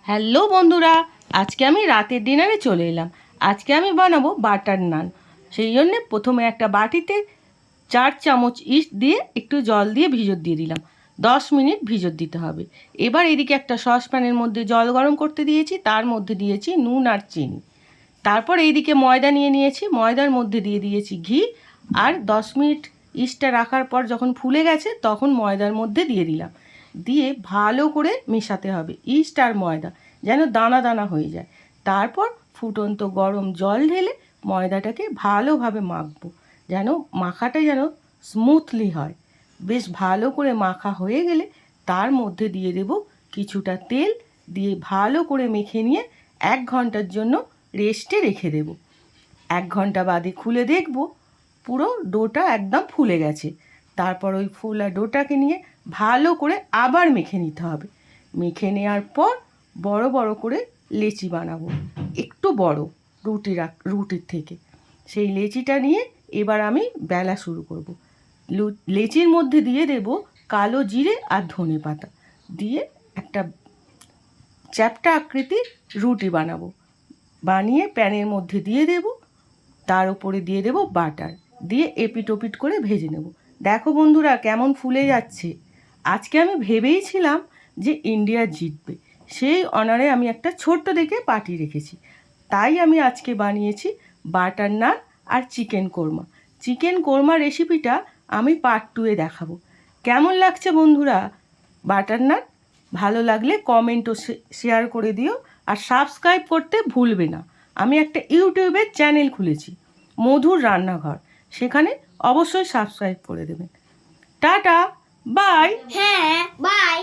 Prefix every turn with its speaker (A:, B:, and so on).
A: Hello বন্ধুরা, আজকে আমি রাতের ডিনারে চলে এলাম। আজকে আমি বানাবো বাটার নান। সেই জন্যে প্রথমে একটা বাটিতে 4 চামচ ইস্ট দিয়ে একটু জল দিয়ে ভিজত দিয়ে দিলাম। 10 মিনিট ভিজত দিতে হবে। এবার এদিকে একটা সসপ্যানের মধ্যে জল গরম করতে দিয়েছি, তার মধ্যে দিয়েছি নুন আর চিনি। তারপর এইদিকে ময়দা নিয়ে নিয়েছি, ময়দার মধ্যে দিয়ে দিয়েছি ঘি। আর 10 মিনিট ইস্টটা রাখার পর যখন ফুলে গেছে তখন ময়দার মধ্যে দিয়ে দিলাম। দিয়ে ভালো করে মেশাতে হবে ইস্ট আর ময়দা, যেন দানা দানা হয়ে যায়। তারপর ফুটন্ত গরম জল ঢেলে ময়দাটাকে ভালোভাবে মাখবো, যেন মাখাটা যেন স্মুথলি হয়। বেশ ভালো করে মাখা হয়ে গেলে তার মধ্যে দিয়ে দেব কিছুটা তেল, দিয়ে ভালো করে মেখে নিয়ে 1 ঘন্টার জন্য রেস্টে রেখে দেব। 1 ঘন্টা বাদে খুলে দেখব পুরো ডোটা একদম ফুলে গেছে। তারপর ওই ফোলা ডোটাকে নিয়ে ভালো করে আবার মেখে নিতে হবে। মেখে নেওয়ার পর বড় বড় করে লেচি বানাবো, একটু বড় রুটির থেকে। সেই লেচিটা নিয়ে এবার আমি বেলা শুরু করব। লেচির মধ্যে দিয়ে দেব কালো জিরে আর ধনে পাতা, দিয়ে একটা চ্যাপ্টা আকৃতির রুটি বানাবো। বানিয়ে প্যানের মধ্যে দিয়ে দেব, তার উপরে দিয়ে দেব বাটার, দিয়ে এপিট ওপিট করে ভেজে নেব। দেখো বন্ধুরা কেমন ফুলে যাচ্ছে। আজকে আমি ভেবেইছিলাম যে ইন্ডিয়া জিতবে, সেই অনারে আমি একটা ছোট্ট দেখে পার্টি রেখেছি। তাই আমি আজকে বানিয়েছি বাটার নান আর চিকেন কোরমা। চিকেন কোরমা রেসিপিটা আমি পার্ট 2-এ দেখাবো। কেমন লাগছে বন্ধুরা বাটার নান? ভালো লাগলে কমেন্ট ও শেয়ার করে দিও, আর সাবস্ক্রাইব করতে ভুলবে না। আমি একটা ইউটিউবের চ্যানেল খুলেছি, মধুর রান্নাঘর, সেখানে অবশ্যই সাবস্ক্রাইব করে দেবেন। Tata, bye.
B: হ্যাঁ, বাই।